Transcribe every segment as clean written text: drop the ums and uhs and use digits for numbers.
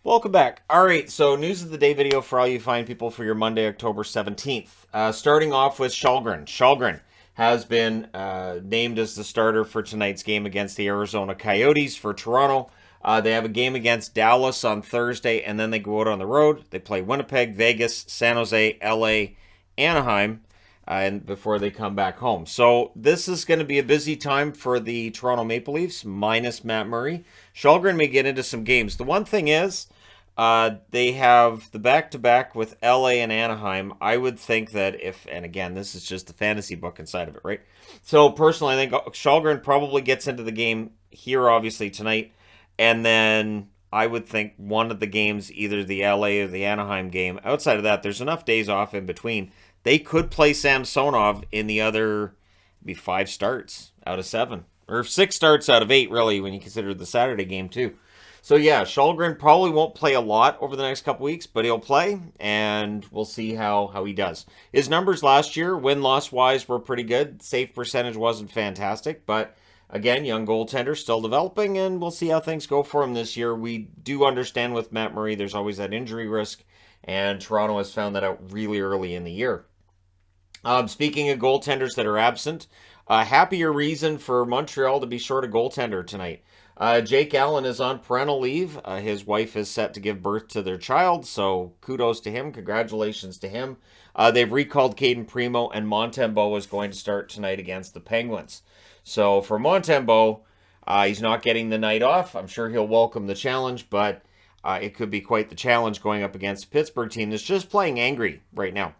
Welcome back. All right, so news of the day video for all you fine people for your Monday, October 17th. Starting off with Källgren. Källgren has been named as the starter for tonight's game against the Arizona Coyotes for Toronto. They have a game against Dallas on Thursday, and then they go out on the road. They play Winnipeg, Vegas, San Jose, LA, Anaheim, and before they come back home. So this is going to be a busy time for the Toronto Maple Leafs, minus Matt Murray. Källgren may get into some games. The one thing is, they have the back-to-back with LA and Anaheim. I would think that if, and again, this is just the fantasy book inside of it, right? So personally, I think Källgren probably gets into the game here, obviously, tonight. And then I would think one of the games, either the LA or the Anaheim game. Outside of that, there's enough days off in between. They could play Samsonov in the other, maybe 5 starts out of 7. Or 6 starts out of 8, really, when you consider the Saturday game, too. So yeah, Källgren probably won't play a lot over the next couple weeks, but he'll play, and we'll see how he does. His numbers last year, win-loss-wise, were pretty good. Save percentage wasn't fantastic, but again, young goaltender, still developing, and we'll see how things go for him this year. We do understand with Matt Murray, there's always that injury risk, and Toronto has found that out really early in the year. Speaking of goaltenders that are absent, happier reason for Montreal to be short a goaltender tonight. Jake Allen is on parental leave. His wife is set to give birth to their child, so kudos to him. Congratulations to him. They've recalled Caden Primo, and Montembeault is going to start tonight against the Penguins. So for Montembeault, he's not getting the night off. I'm sure he'll welcome the challenge, but it could be quite the challenge going up against a Pittsburgh team that's just playing angry right now.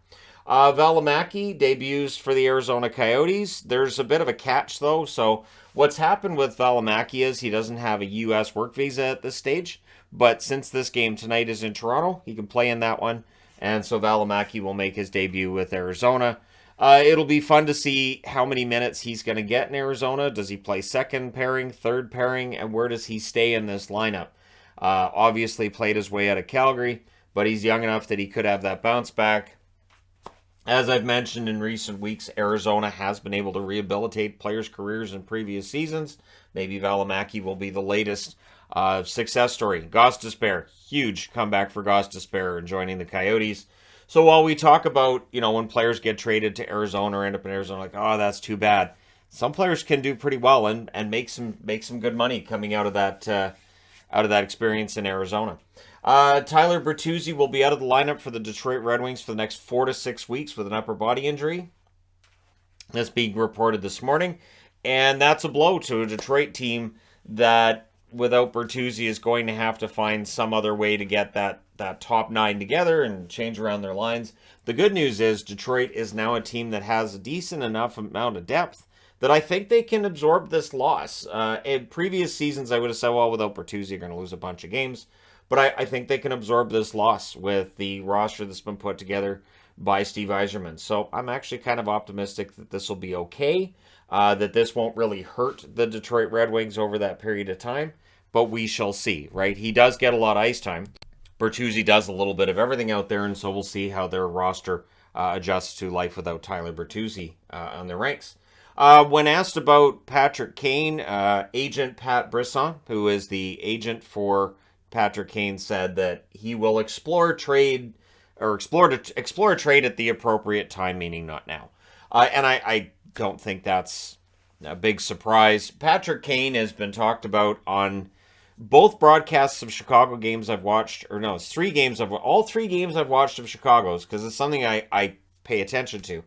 Valamaki debuts for the Arizona Coyotes. There's a bit of a catch, though. So what's happened with Valamaki is he doesn't have a U.S. work visa at this stage. But since this game tonight is in Toronto, he can play in that one. And so Valamaki will make his debut with Arizona. It'll be fun to see how many minutes he's going to get in Arizona. Does he play second pairing, third pairing, and where does he stay in this lineup? Obviously played his way out of Calgary, but he's young enough that he could have that bounce back. As I've mentioned in recent weeks, Arizona has been able to rehabilitate players' careers in previous seasons. Maybe Valamaki will be the latest success story. Gostisbehere, huge comeback for Gostisbehere in joining the Coyotes. So while we talk about, when players get traded to Arizona or end up in Arizona, like, oh, that's too bad. Some players can do pretty well and make some good money coming out of that experience in Arizona. Tyler Bertuzzi will be out of the lineup for the Detroit Red Wings for the next 4 to 6 weeks with an upper body injury. That's being reported this morning. And that's a blow to a Detroit team that, without Bertuzzi, is going to have to find some other way to get that top 9 together and change around their lines. The good news is Detroit is now a team that has a decent enough amount of depth that I think they can absorb this loss. In previous seasons, I would have said, well, without Bertuzzi, you're going to lose a bunch of games. But I think they can absorb this loss with the roster that's been put together by Steve Yzerman. So I'm actually kind of optimistic that this will be okay, that this won't really hurt the Detroit Red Wings over that period of time. But we shall see, right? He does get a lot of ice time. Bertuzzi does a little bit of everything out there, and so we'll see how their roster adjusts to life without Tyler Bertuzzi on their ranks. When asked about Patrick Kane, agent Pat Brisson, who is the agent for Patrick Kane, said that he will explore a trade at the appropriate time, meaning not now. And I don't think that's a big surprise. Patrick Kane has been talked about on both broadcasts of Chicago games I've watched, or no, it's 3 games all 3 games I've watched of Chicago's, because it's something I pay attention to.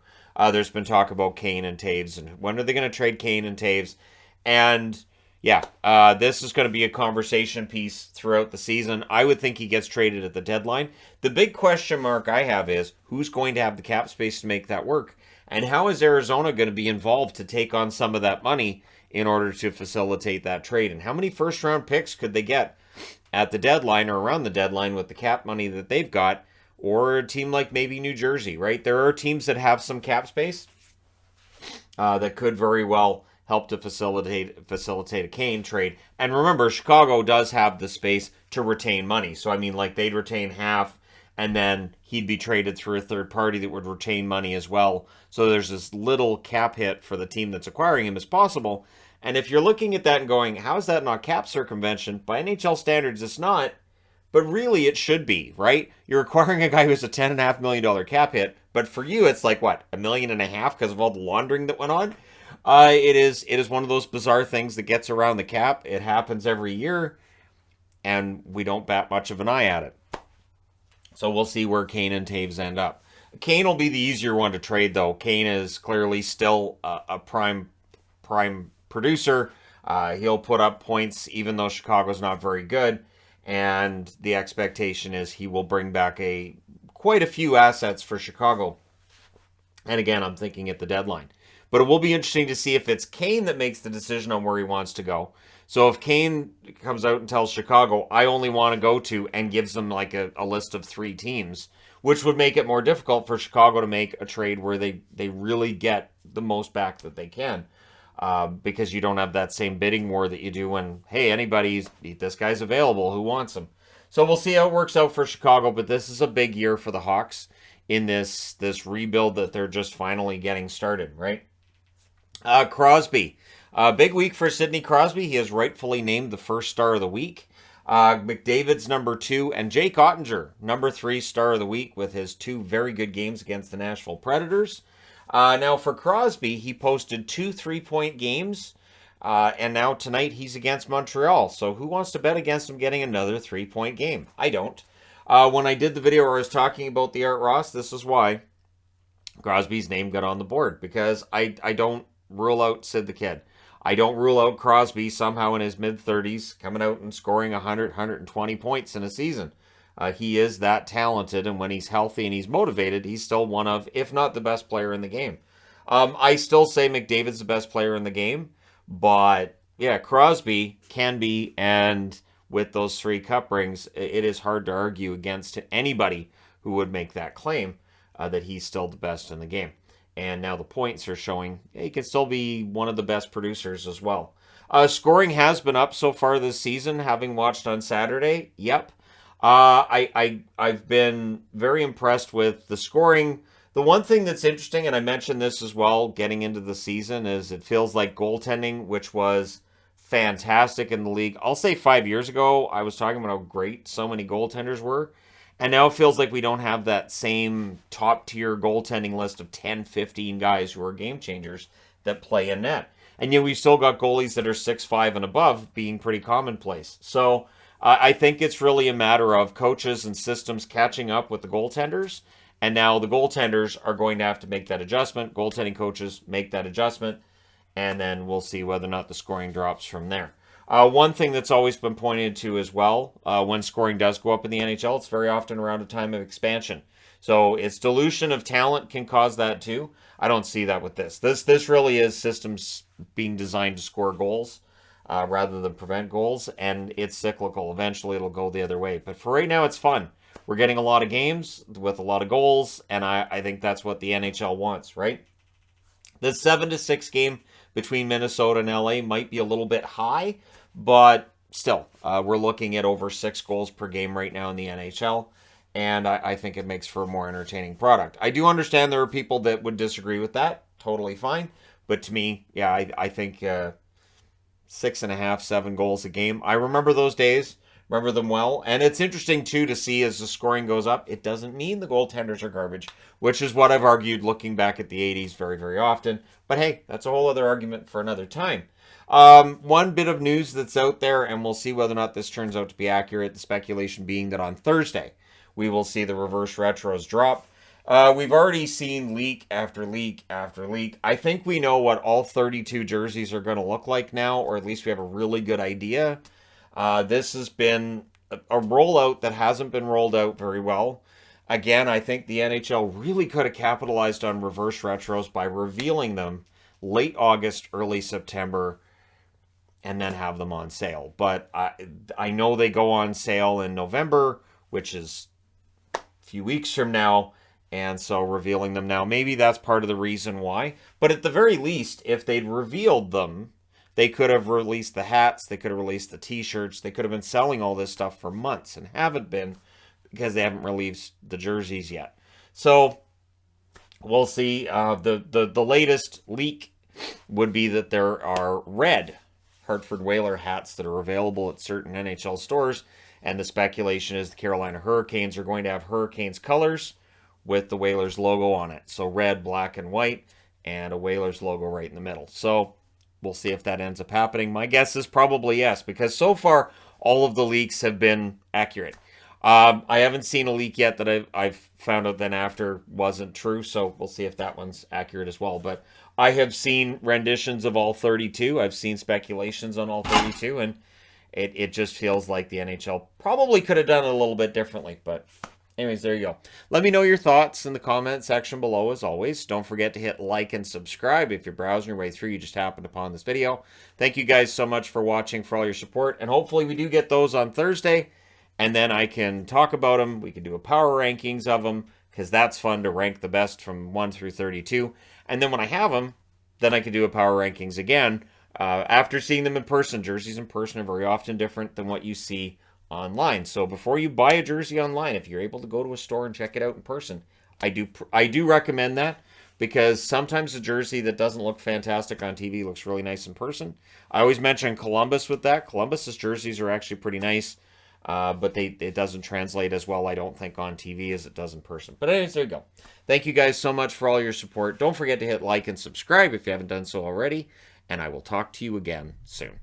There's been talk about Kane and Taves, and when are they going to trade Kane and Taves? And yeah, this is going to be a conversation piece throughout the season. I would think he gets traded at the deadline. The big question mark I have is who's going to have the cap space to make that work? And how is Arizona going to be involved to take on some of that money in order to facilitate that trade? And how many first-round picks could they get at the deadline or around the deadline with the cap money that they've got? Or a team like maybe New Jersey, right? There are teams that have some cap space that could very well help to facilitate a Kane trade. And remember, Chicago does have the space to retain money. So, I mean, like, they'd retain half, and then he'd be traded through a third party that would retain money as well. So there's this little cap hit for the team that's acquiring him as possible. And if you're looking at that and going, how is that not cap circumvention? By NHL standards, it's not. but really it should be, right? You're acquiring a guy who's a $10.5 million cap hit, but for you it's like, what, $1.5 million because of all the laundering that went on? It is one of those bizarre things that gets around the cap. It happens every year, and we don't bat much of an eye at it. So we'll see where Kane and Taves end up. Kane will be the easier one to trade, though. Kane is clearly still a prime producer. He'll put up points even though Chicago's not very good. And the expectation is he will bring back quite a few assets for Chicago. And again, I'm thinking at the deadline. But it will be interesting to see if it's Kane that makes the decision on where he wants to go. So if Kane comes out and tells Chicago, I only want to go to, and gives them like a list of 3 teams, which would make it more difficult for Chicago to make a trade where they really get the most back that they can. Because you don't have that same bidding war that you do when, hey, this guy's available, who wants him? So we'll see how it works out for Chicago, but this is a big year for the Hawks in this rebuild that they're just finally getting started, right? Crosby. Big week for Sidney Crosby. He is rightfully named the first star of the week. McDavid's number 2, and Jake Ottinger, number 3 star of the week with his 2 very good games against the Nashville Predators. Now for Crosby, he posted 2 3-point games, and now tonight he's against Montreal. So who wants to bet against him getting another 3-point game? I don't. When I did the video where I was talking about the Art Ross, this is why Crosby's name got on the board, because I don't rule out Sid the Kid. I don't rule out Crosby somehow in his mid-30s coming out and scoring 100, 120 points in a season. He is that talented, and when he's healthy and he's motivated, he's still one of, if not the best player in the game. I still say McDavid's the best player in the game, but yeah, Crosby can be, and with those 3 cup rings, it is hard to argue against anybody who would make that claim that he's still the best in the game. And now the points are showing he can still be one of the best producers as well. Scoring has been up so far this season, having watched on Saturday. Yep. I've been very impressed with the scoring. The one thing that's interesting, and I mentioned this as well getting into the season, is it feels like goaltending, which was fantastic in the league. I'll say 5 years ago, I was talking about how great so many goaltenders were. And now it feels like we don't have that same top-tier goaltending list of 10, 15 guys who are game changers that play in net. And yet we've still got goalies that are 6'5" and above being pretty commonplace. So I think it's really a matter of coaches and systems catching up with the goaltenders. And now the goaltenders are going to have to make that adjustment. Goaltending coaches make that adjustment. And then we'll see whether or not the scoring drops from there. One thing that's always been pointed to as well, when scoring does go up in the NHL, it's very often around a time of expansion. So its dilution of talent can cause that too. I don't see that with this. This really is systems being designed to score goals rather than prevent goals, and it's cyclical. Eventually it'll go the other way. But for right now, it's fun. We're getting a lot of games with a lot of goals, and I think that's what the NHL wants, right? The 7-6 game between Minnesota and LA might be a little bit high, but still, we're looking at over 6 goals per game right now in the NHL, and I think it makes for a more entertaining product. I do understand there are people that would disagree with that. Totally fine. But to me, yeah, I think 6.5, 7 goals a game. I remember those days. Remember them well. And it's interesting, too, to see as the scoring goes up, it doesn't mean the goaltenders are garbage, which is what I've argued looking back at the 80s very, very often. But hey, that's a whole other argument for another time. One bit of news that's out there, and we'll see whether or not this turns out to be accurate, the speculation being that on Thursday, we will see the reverse retros drop. We've already seen leak after leak after leak. I think we know what all 32 jerseys are going to look like now, or at least we have a really good idea. This has been a rollout that hasn't been rolled out very well. Again, I think the NHL really could have capitalized on reverse retros by revealing them late August, early September, and then have them on sale. But I know they go on sale in November, which is a few weeks from now, and so revealing them now, maybe that's part of the reason why. But at the very least, if they'd revealed them, they could have released the hats, they could have released the t-shirts, they could have been selling all this stuff for months and haven't been because they haven't released the jerseys yet. So we'll see. The latest leak would be that there are red Hartford Whaler hats that are available at certain NHL stores, And the speculation is the Carolina Hurricanes are going to have Hurricanes colors with the Whalers logo on it. So red, black, and white, and a Whalers logo right in the middle. So we'll see if that ends up happening. My guess is probably yes, because so far all of the leaks have been accurate. I haven't seen a leak yet that I've found out then after wasn't true, so we'll see if that one's accurate as well. But I have seen renditions of all 32. I've seen speculations on all 32, and it just feels like the NHL probably could have done it a little bit differently. But anyways, there you go. Let me know your thoughts in the comment section below, as always. Don't forget to hit like and subscribe if you're browsing your way through. You just happened upon this video. Thank you guys so much for watching, for all your support. And hopefully we do get those on Thursday. And then I can talk about them. We can do a power rankings of them, because that's fun to rank the best from 1 through 32. And then when I have them, then I can do a power rankings again. After seeing them in person. Jerseys in person are very often different than what you see online. So before you buy a jersey online, if you're able to go to a store and check it out in person, I do recommend that, because sometimes a jersey that doesn't look fantastic on TV looks really nice in person. I always mention Columbus with that. Columbus's jerseys are actually pretty nice, but it doesn't translate as well, I don't think, on TV as it does in person. But anyways, there you go. Thank you guys so much for all your support. Don't forget to hit like and subscribe if you haven't done so already, and I will talk to you again soon.